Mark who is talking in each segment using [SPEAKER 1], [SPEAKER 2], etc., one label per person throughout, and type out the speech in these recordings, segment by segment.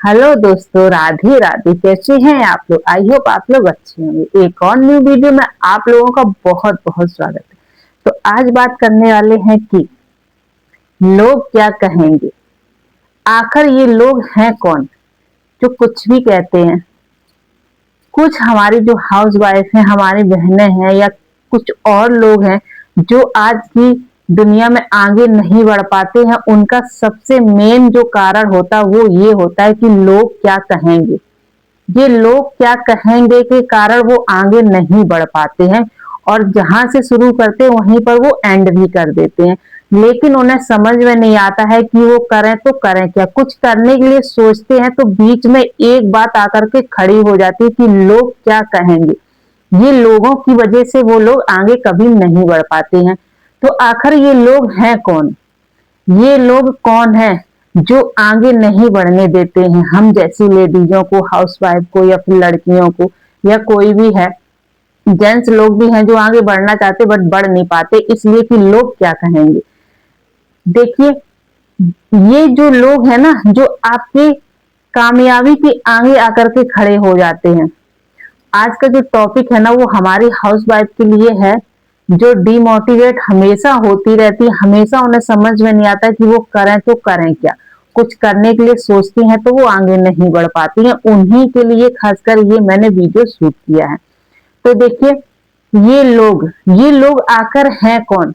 [SPEAKER 1] Hello दोस्तों, राधे राधे। कैसे हैं आप लोग? आई होप आप लोग अच्छे होंगे। एक और न्यू वीडियो में आप लोगों का बहुत बहुत स्वागत है। तो आज बात करने वाले हैं कि लोग क्या कहेंगे। आखिर ये लोग हैं कौन जो कुछ भी कहते हैं। कुछ हमारी जो हाउस वाइफ हैं, हमारी बहनें हैं, या कुछ और लोग हैं जो आज की दुनिया में आगे नहीं बढ़ पाते हैं। उनका सबसे मेन जो कारण होता है वो ये होता है कि लोग क्या कहेंगे। ये लोग क्या कहेंगे के कारण वो आगे नहीं बढ़ पाते हैं, और जहां से शुरू करते हैं वहीं पर वो एंड भी कर देते हैं। लेकिन उन्हें समझ में नहीं आता है कि वो करें तो करें क्या। कुछ करने के लिए सोचते हैं तो बीच में एक बात आकर के खड़ी हो जाती है कि लोग क्या कहेंगे। ये लोगों की वजह से वो लोग आगे कभी नहीं बढ़ पाते हैं। तो आखिर ये लोग हैं कौन? ये लोग कौन हैं जो आगे नहीं बढ़ने देते हैं हम जैसी लेडीजों को, हाउसवाइफ को, या फिर लड़कियों को, या कोई भी है। जेंट्स लोग भी हैं जो आगे बढ़ना चाहते बट बढ़ नहीं पाते, इसलिए कि लोग क्या कहेंगे। देखिए, ये जो लोग हैं ना, जो आपके कामयाबी के आगे आकर के खड़े हो जाते हैं। आज का जो टॉपिक है ना, वो हमारी हाउसवाइफ के लिए है, जो डिमोटिवेट हमेशा होती रहती है। हमेशा उन्हें समझ में नहीं आता कि वो करें तो करें क्या। कुछ करने के लिए सोचती हैं तो वो आगे नहीं बढ़ पाती हैं। उन्हीं के लिए खासकर ये मैंने वीडियो शूट किया है। तो देखिए, ये लोग आकर हैं कौन।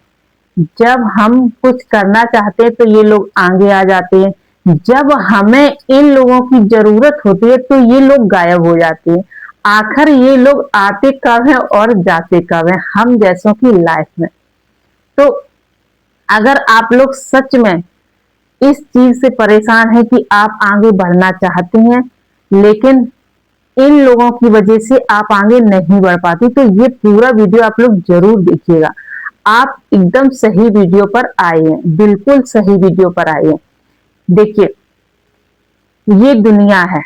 [SPEAKER 1] जब हम कुछ करना चाहते हैं तो ये लोग आगे आ जाते हैं। जब हमें इन लोगों की जरूरत होती है तो ये लोग गायब हो जाते हैं। आखिर ये लोग आते कब हैं और जाते कब हैं हम जैसों की लाइफ में। तो अगर आप लोग सच में इस चीज से परेशान हैं कि आप आगे बढ़ना चाहते हैं, लेकिन इन लोगों की वजह से आप आगे नहीं बढ़ पाती, तो ये पूरा वीडियो आप लोग जरूर देखिएगा। आप एकदम सही वीडियो पर आए हैं, बिल्कुल सही वीडियो पर आए हैं। देखिए, ये दुनिया है,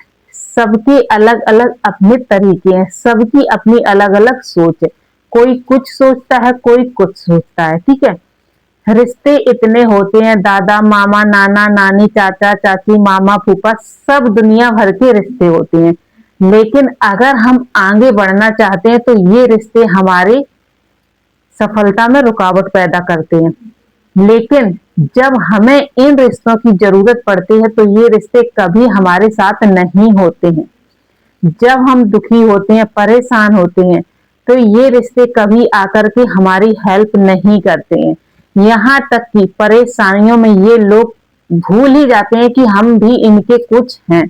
[SPEAKER 1] सबके अलग अलग अपने तरीके हैं, सबकी अपनी अलग अलग सोच है। कोई कुछ सोचता है, कोई कुछ सोचता है, ठीक है। रिश्ते इतने होते हैं, दादा मामा, नाना नानी, चाचा चाची, मामा फूफा, सब दुनिया भर के रिश्ते होते हैं। लेकिन अगर हम आगे बढ़ना चाहते हैं तो ये रिश्ते हमारे सफलता में रुकावट पैदा करते हैं। लेकिन जब हमें इन रिश्तों की जरूरत पड़ती है तो ये रिश्ते कभी हमारे साथ नहीं होते हैं। जब हम दुखी होते हैं, परेशान होते हैं, तो ये रिश्ते कभी आकर के हमारी हेल्प नहीं करते हैं। यहाँ तक कि परेशानियों में ये लोग भूल ही जाते हैं कि हम भी इनके कुछ हैं,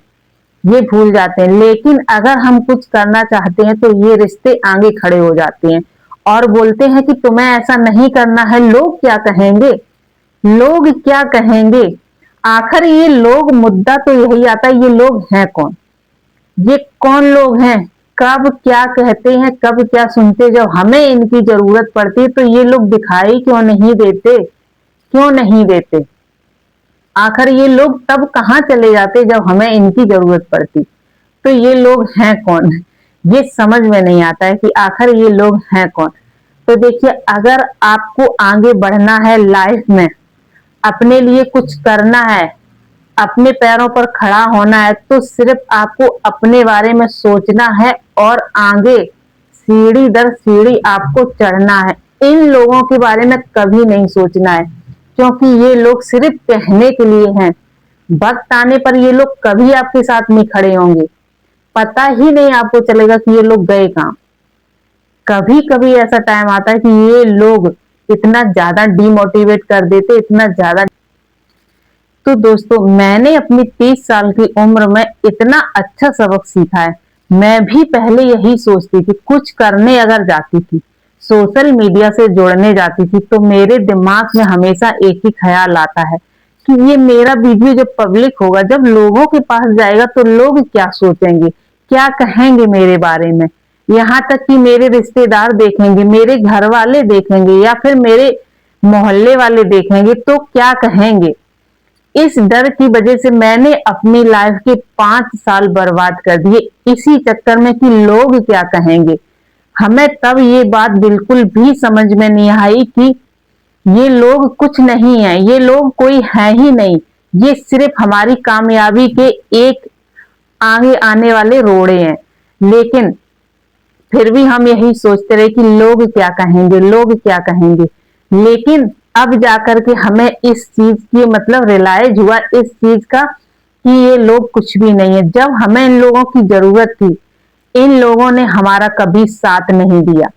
[SPEAKER 1] ये भूल जाते हैं। लेकिन अगर हम कुछ करना चाहते हैं तो ये रिश्ते आगे खड़े हो जाते हैं और बोलते हैं कि तुम्हें ऐसा नहीं करना है, लोग क्या कहेंगे, लोग क्या कहेंगे। आखिर ये लोग, मुद्दा तो यही आता है, ये लोग हैं कौन। ये कौन लोग हैं, कब क्या कहते हैं, कब क्या सुनते। जब हमें इनकी जरूरत पड़ती है तो ये लोग दिखाई क्यों नहीं देते, क्यों नहीं देते। आखिर ये लोग तब कहाँ चले जाते जब हमें इनकी जरूरत पड़ती। तो ये लोग हैं कौन, ये समझ में नहीं आता है कि आखिर ये लोग हैं कौन। तो देखिए, अगर आपको आगे बढ़ना है लाइफ में, अपने लिए कुछ करना है, अपने पैरों पर खड़ा होना है, तो सिर्फ आपको अपने बारे में सोचना है और आगे सीढ़ी दर सीढ़ी आपको चढ़ना है। इन लोगों के बारे में कभी नहीं सोचना है, क्योंकि ये लोग सिर्फ कहने के लिए हैं। वक्त आने पर ये लोग कभी आपके साथ नहीं खड़े होंगे, पता ही नहीं आपको चलेगा कि ये लोग गए कहाँ। कभी कभी ऐसा टाइम आता है कि ये लोग इतना ज्यादा डिमोटिवेट कर देते, इतना ज्यादा। तो दोस्तों, मैंने अपनी 30 साल की उम्र में इतना अच्छा सबक सीखा है। मैं भी पहले यही सोचती थी, कुछ करने अगर जाती थी, सोशल मीडिया से जुड़ने जाती थी, तो मेरे दिमाग में हमेशा एक ही ख्याल आता है कि ये मेरा वीडियो जब पब्लिक होगा, जब लोगों के पास जाएगा, तो लोग क्या सोचेंगे, क्या कहेंगे मेरे बारे में। यहाँ तक कि मेरे रिश्तेदार देखेंगे, मेरे घर वाले देखेंगे, या फिर मेरे मोहल्ले वाले देखेंगे, तो क्या कहेंगे। इस डर की वजह से मैंने अपनी लाइफ के 5 साल बर्बाद कर दिए, इसी चक्कर में कि लोग क्या कहेंगे। हमें तब ये बात बिल्कुल भी समझ में नहीं आई कि ये लोग कुछ नहीं है, ये लोग कोई है ही नहीं। ये सिर्फ हमारी कामयाबी के एक आगे आने वाले रोड़े हैं। लेकिन फिर भी हम यही सोचते रहे कि लोग क्या कहेंगे, लोग क्या कहेंगे। लेकिन अब जाकर के हमें इस चीज की मतलब रियलाइज हुआ इस चीज का कि ये लोग कुछ भी नहीं है। जब हमें इन लोगों की जरूरत थी, इन लोगों ने हमारा कभी साथ नहीं दिया,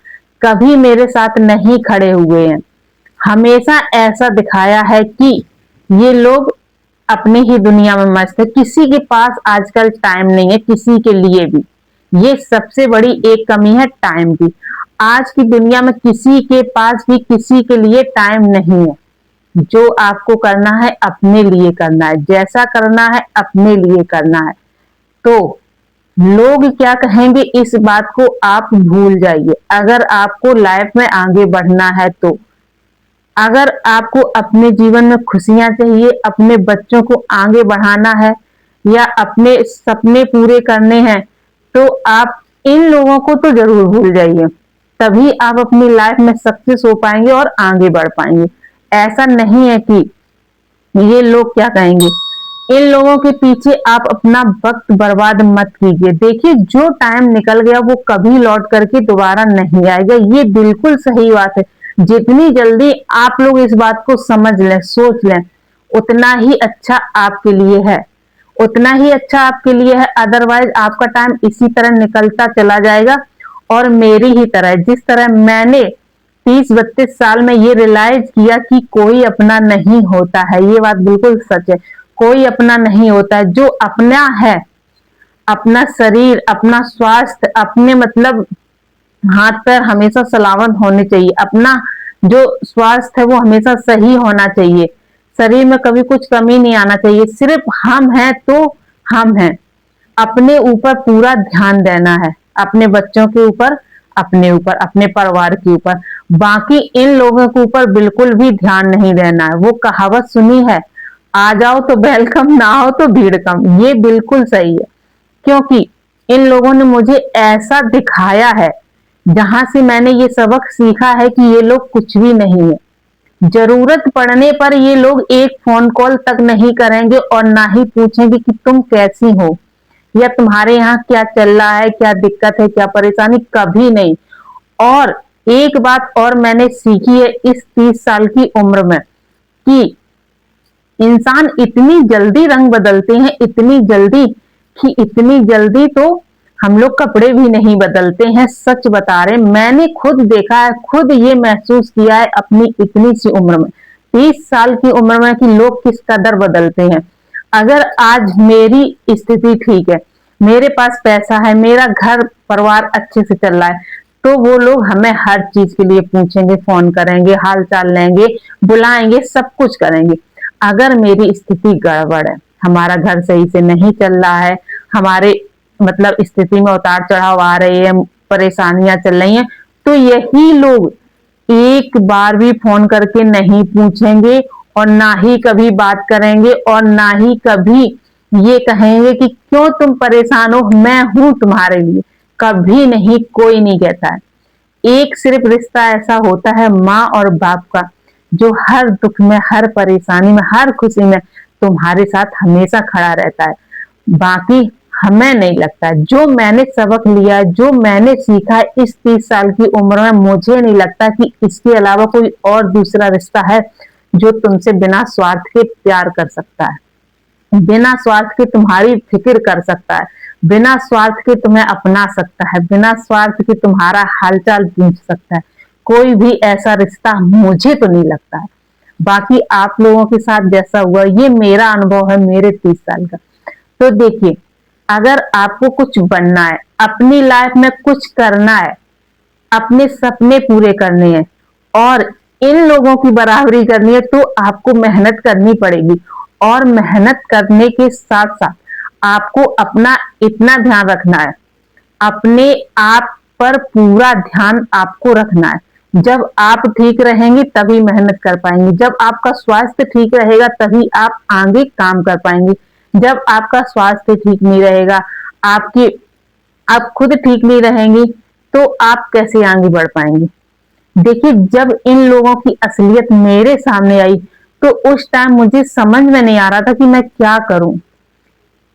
[SPEAKER 1] कभी मेरे साथ नहीं खड़े हुए हैं। हमेशा ऐसा दिखाया है कि ये लोग अपनी ही दुनिया में मस्त है, किसी के पास आजकल टाइम नहीं है किसी के लिए भी। ये सबसे बड़ी एक कमी है टाइम की। आज की दुनिया में किसी के पास भी किसी के लिए टाइम नहीं है। जो आपको करना है अपने लिए करना है, जैसा करना है अपने लिए करना है। तो लोग क्या कहेंगे इस बात को आप भूल जाइए। अगर आपको लाइफ में आगे बढ़ना है तो, अगर आपको अपने जीवन में खुशियां चाहिए, अपने बच्चों को आगे बढ़ाना है या अपने सपने पूरे करने हैं, तो आप इन लोगों को तो जरूर भूल जाइए। तभी आप अपनी लाइफ में सक्सेस हो पाएंगे और आगे बढ़ पाएंगे। ऐसा नहीं है कि ये लोग क्या कहेंगे, इन लोगों के पीछे आप अपना वक्त बर्बाद मत कीजिए। देखिए, जो टाइम निकल गया वो कभी लौट करके दोबारा नहीं आएगा, ये बिल्कुल सही बात है। जितनी जल्दी आप लोग इस बात को समझ लें, सोच लें, उतना ही अच्छा आपके लिए है, उतना ही अच्छा आपके लिए है। अदरवाइज आपका टाइम इसी तरह निकलता चला जाएगा और मेरी ही तरह, जिस तरह मैंने 30-32 साल में ये रियलाइज किया कि कोई अपना नहीं होता है। ये बात बिल्कुल सच है, कोई अपना नहीं होता है। जो अपना है, अपना शरीर, अपना स्वास्थ्य, अपने मतलब हाथ पैर हमेशा सलामत होने चाहिए। अपना जो स्वास्थ्य है वो हमेशा सही होना चाहिए। शरीर में कभी कुछ कमी नहीं आना चाहिए। सिर्फ हम हैं तो हम हैं। अपने ऊपर पूरा ध्यान देना है, अपने बच्चों के ऊपर, अपने ऊपर, अपने परिवार के ऊपर। बाकी इन लोगों के ऊपर बिल्कुल भी ध्यान नहीं देना है। वो कहावत सुनी है, आ जाओ तो वेलकम, ना हो तो भीड़ कम। ये बिल्कुल सही है, क्योंकि इन लोगों ने मुझे ऐसा दिखाया है जहां से मैंने ये सबक सीखा है कि ये लोग कुछ भी नहीं है। जरूरत पड़ने पर ये लोग एक फोन कॉल तक नहीं करेंगे और ना ही पूछेंगे कि तुम कैसी हो या तुम्हारे यहाँ क्या चल रहा है, क्या दिक्कत है, क्या परेशानी, कभी नहीं। और एक बात और मैंने सीखी है इस 30 साल की उम्र में कि इंसान इतनी जल्दी रंग बदलते हैं, इतनी जल्दी कि इतनी जल्दी तो हम लोग कपड़े भी नहीं बदलते हैं। सच बता रहे, मैंने खुद देखा है, खुद ये महसूस किया है अपनी इतनी सी उम्र में, 30 साल की उम्र में, कि लोग किस कदर बदलते हैं। अगर आज मेरी स्थिति ठीक है, मेरे पास पैसा है, मेरा घर परिवार अच्छे से चल रहा है, तो वो लोग हमें हर चीज के लिए पूछेंगे, फोन करेंगे, हाल चाल लेंगे, बुलाएंगे, सब कुछ करेंगे। अगर मेरी स्थिति गड़बड़ है, हमारा घर सही से नहीं चल रहा है, हमारे मतलब स्थिति में उतार चढ़ाव आ रहे हैं, परेशानियां चल रही हैं, तो यही लोग एक बार भी फोन करके नहीं पूछेंगे और ना ही कभी बात करेंगे और ना ही कभी ये कहेंगे कि क्यों तुम परेशान हो, मैं हूं तुम्हारे लिए। कभी नहीं, कोई नहीं कहता है। एक सिर्फ रिश्ता ऐसा होता है माँ और बाप का, जो हर दुख में, हर परेशानी में, हर खुशी में तुम्हारे साथ हमेशा खड़ा रहता है। बाकी हमें नहीं लगता, जो मैंने सबक लिया है, जो मैंने सीखा है इस 30 साल की उम्र में, मुझे नहीं लगता कि इसके अलावा कोई और दूसरा रिश्ता है जो तुमसे बिना स्वार्थ के प्यार कर सकता है, बिना स्वार्थ के तुम्हारी फिक्र कर सकता है, बिना स्वार्थ के तुम्हें अपना सकता है, बिना स्वार्थ के तुम्हारा हालचाल पूछ सकता है। कोई भी ऐसा रिश्ता मुझे तो नहीं लगता है। बाकी आप लोगों के साथ जैसा हुआ, ये मेरा अनुभव है मेरे 30 साल का। तो देखिए, अगर आपको कुछ बनना है, अपनी लाइफ में कुछ करना है, अपने सपने पूरे करने हैं और इन लोगों की बराबरी करनी है, तो आपको मेहनत करनी पड़ेगी। और मेहनत करने के साथ साथ आपको अपना इतना ध्यान रखना है, अपने आप पर पूरा ध्यान आपको रखना है। जब आप ठीक रहेंगे तभी मेहनत कर पाएंगे, जब आपका स्वास्थ्य ठीक रहेगा तभी आप आगे काम कर पाएंगे। जब आपका स्वास्थ्य ठीक नहीं रहेगा, आपकी आप खुद ठीक नहीं रहेंगी, तो आप कैसे आगे बढ़ पाएंगे। देखिए, जब इन लोगों की असलियत मेरे सामने आई तो उस टाइम मुझे समझ में नहीं आ रहा था कि मैं क्या करूं।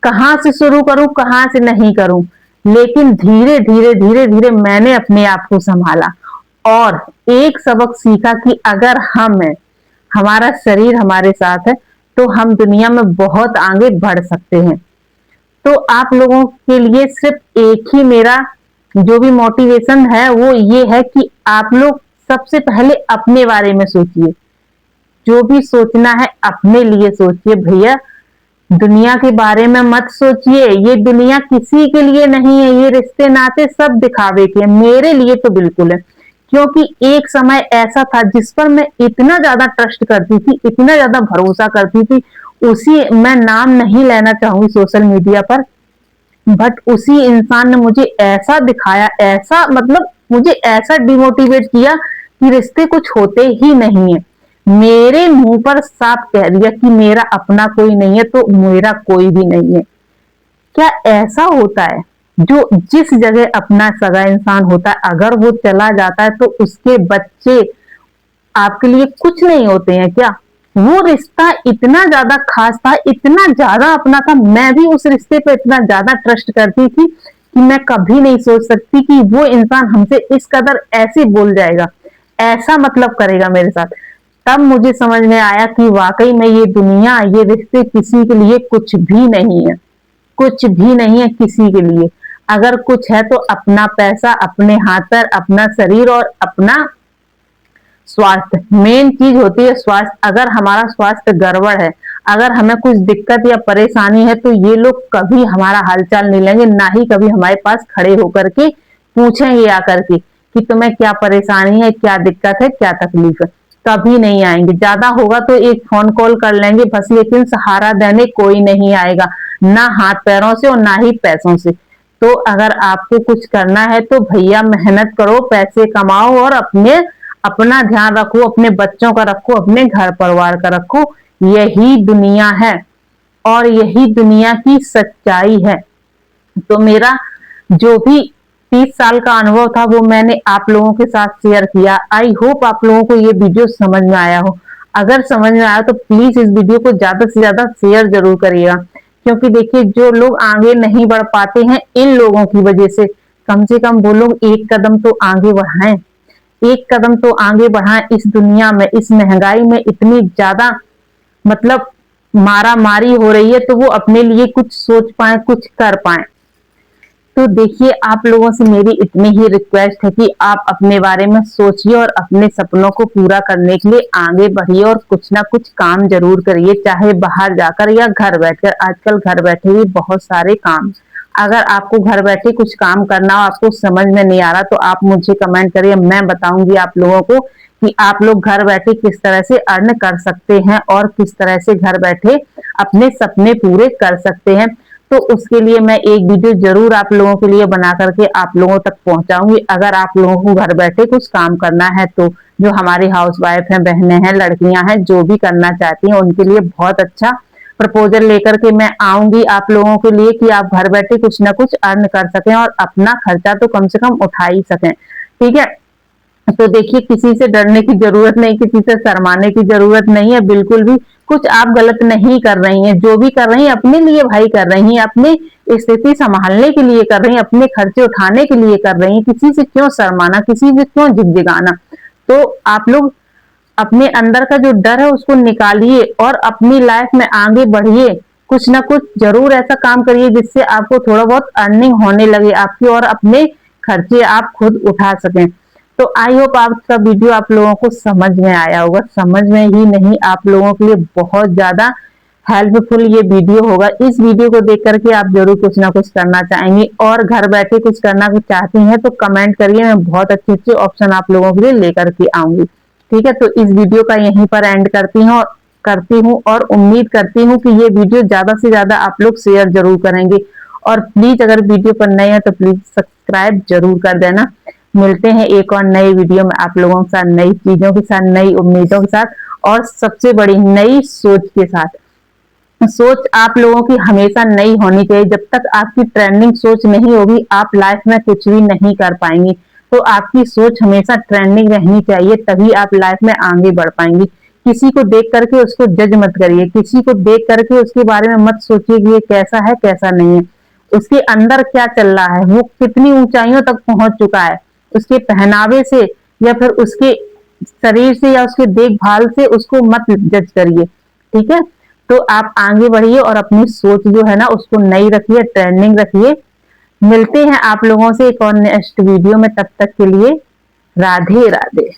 [SPEAKER 1] कहाँ से शुरू करूं, कहाँ से नहीं करूं। लेकिन धीरे धीरे धीरे धीरे मैंने अपने आप को संभाला और एक सबक सीखा कि अगर हम है, हमारा शरीर हमारे साथ है, तो हम दुनिया में बहुत आगे बढ़ सकते हैं। तो आप लोगों के लिए सिर्फ एक ही मेरा जो भी मोटिवेशन है वो ये है कि आप लोग सबसे पहले अपने बारे में सोचिए। जो भी सोचना है अपने लिए सोचिए भैया, दुनिया के बारे में मत सोचिए। ये दुनिया किसी के लिए नहीं है, ये रिश्ते नाते सब दिखावे के हैं। मेरे लिए तो बिल्कुल है, क्योंकि एक समय ऐसा था जिस पर मैं इतना ज्यादा ट्रस्ट करती थी, इतना ज्यादा भरोसा करती थी। उसी, मैं नाम नहीं लेना चाहूंगी सोशल मीडिया पर, बट उसी इंसान ने मुझे ऐसा दिखाया, ऐसा मतलब मुझे ऐसा डिमोटिवेट किया कि रिश्ते कुछ होते ही नहीं है। मेरे मुंह पर साफ कह दिया कि मेरा अपना कोई नहीं है तो मेरा कोई भी नहीं है। क्या ऐसा होता है? जो जिस जगह अपना सगा इंसान होता है, अगर वो चला जाता है तो उसके बच्चे आपके लिए कुछ नहीं होते हैं क्या? वो रिश्ता इतना ज्यादा खास था, इतना ज्यादा अपना था। मैं भी उस रिश्ते पे इतना ज्यादा ट्रस्ट करती थी कि मैं कभी नहीं सोच सकती कि वो इंसान हमसे इस कदर ऐसे बोल जाएगा, ऐसा मतलब करेगा मेरे साथ। तब मुझे समझ में आया कि वाकई में ये दुनिया, ये रिश्ते किसी के लिए कुछ भी नहीं है, कुछ भी नहीं है किसी के लिए। अगर कुछ है तो अपना पैसा, अपने हाथ पर अपना शरीर और अपना स्वास्थ्य। मेन चीज होती है स्वास्थ्य। अगर हमारा स्वास्थ्य गड़बड़ है, अगर हमें कुछ दिक्कत या परेशानी है, तो ये लोग कभी हमारा हालचाल नहीं लेंगे, ना ही कभी हमारे पास खड़े होकर के पूछेंगे आकर के कि तुम्हें क्या परेशानी है, क्या दिक्कत है, क्या तकलीफ है। कभी नहीं आएंगे। ज्यादा होगा तो एक फोन कॉल कर लेंगे बस, लेकिन सहारा देने कोई नहीं आएगा, ना हाथ पैरों से और ना ही पैसों से। तो अगर आपको कुछ करना है तो भैया मेहनत करो, पैसे कमाओ और अपना ध्यान रखो, अपने बच्चों का रखो, अपने घर परिवार का रखो। यही दुनिया है और यही दुनिया की सच्चाई है। तो मेरा जो भी 30 साल का अनुभव था वो मैंने आप लोगों के साथ शेयर किया। आई होप आप लोगों को ये वीडियो समझ में आया हो। अगर समझ में आया तो प्लीज इस वीडियो को ज्यादा से ज्यादा शेयर जरूर करिएगा, क्योंकि देखिए जो लोग आगे नहीं बढ़ पाते हैं इन लोगों की वजह से कम वो लोग एक कदम तो आगे बढ़ाएं, एक कदम तो आगे बढ़ाएं। इस दुनिया में, इस महंगाई में इतनी ज्यादा मतलब मारा मारी हो रही है, तो वो अपने लिए कुछ सोच पाए, कुछ कर पाए। तो देखिए आप लोगों से मेरी इतनी ही रिक्वेस्ट है कि आप अपने बारे में सोचिए और अपने सपनों को पूरा करने के लिए आगे बढ़िए और कुछ ना कुछ काम जरूर करिए, चाहे बाहर जाकर या घर बैठकर। आजकल घर बैठे भी बहुत सारे काम। अगर आपको घर बैठे कुछ काम करना हो, आपको समझ में नहीं आ रहा, तो आप मुझे कमेंट करिए, मैं बताऊंगी आप लोगों को कि आप लोग घर बैठे किस तरह से अर्न कर सकते हैं और किस तरह से घर बैठे अपने सपने पूरे कर सकते हैं। तो उसके लिए मैं एक वीडियो जरूर आप लोगों के लिए बना करके आप लोगों तक पहुंचाऊंगी। अगर आप लोगों को घर बैठे कुछ काम करना है तो जो हमारी हाउस वाइफ हैं, बहनें हैं, लड़कियां हैं, जो भी करना चाहती हैं उनके लिए बहुत अच्छा प्रपोजल लेकर के मैं आऊंगी आप लोगों के लिए कि आप घर बैठे कुछ ना कुछ अर्न कर सकें और अपना खर्चा तो कम से कम उठा ही सकें। ठीक है, तो देखिए किसी से डरने की जरूरत नहीं, किसी से शर्माने की जरूरत नहीं है, बिल्कुल भी कुछ आप गलत नहीं कर रही हैं। जो भी कर रही हैं अपने लिए भाई कर रही हैं, अपनी स्थिति संभालने के लिए कर रही हैं, अपने खर्चे उठाने के लिए कर रही हैं। किसी से क्यों शर्माना, किसी से क्यों झिकझिकाना। तो आप लोग अपने अंदर का जो डर है उसको निकालिए और अपनी लाइफ में आगे बढ़िए। कुछ ना कुछ जरूर ऐसा काम करिए जिससे आपको थोड़ा बहुत अर्निंग होने लगे आपकी और अपने खर्चे आप खुद उठा सकें। तो आई होप आपका वीडियो आप लोगों को समझ में आया होगा। समझ में ही नहीं, आप लोगों के लिए बहुत ज्यादा हेल्पफुल ये वीडियो होगा। इस वीडियो को देख करके आप जरूर कुछ ना कुछ करना चाहेंगे और घर बैठे कुछ करना भी चाहती हैं तो कमेंट करिए, मैं बहुत अच्छे अच्छे ऑप्शन आप लोगों के लिए लेकर के आऊंगी। ठीक है, तो इस वीडियो का यहीं पर एंड करती हूँ और उम्मीद करती हूँ कि ये वीडियो ज्यादा से ज्यादा आप लोग शेयर जरूर करेंगे। और प्लीज अगर वीडियो पर नए हैं तो प्लीज सब्सक्राइब जरूर कर देना। मिलते हैं एक और नई वीडियो में आप लोगों के साथ, नई चीजों के साथ, नई उम्मीदों के साथ और सबसे बड़ी नई सोच के साथ। सोच आप लोगों की हमेशा नई होनी चाहिए। जब तक आपकी ट्रेंडिंग सोच नहीं होगी आप लाइफ में कुछ भी नहीं कर पाएंगी। तो आपकी सोच हमेशा ट्रेंडिंग रहनी चाहिए, तभी आप लाइफ में आगे बढ़ पाएंगी। किसी को देख करके उसको जज मत करिए, किसी को देख करके उसके बारे में मत सोचिए कि ये कैसा है कैसा नहीं है, उसके अंदर क्या चल रहा है, वो कितनी ऊंचाइयों तक पहुंच चुका है, उसके पहनावे से या फिर उसके शरीर से या उसके देखभाल से उसको मत जज करिए। ठीक है, तो आप आगे बढ़िए और अपनी सोच जो है ना उसको नई रखिए, ट्रेंडिंग रखिए। मिलते हैं आप लोगों से एक और नेक्स्ट वीडियो में, तब तक के लिए राधे राधे।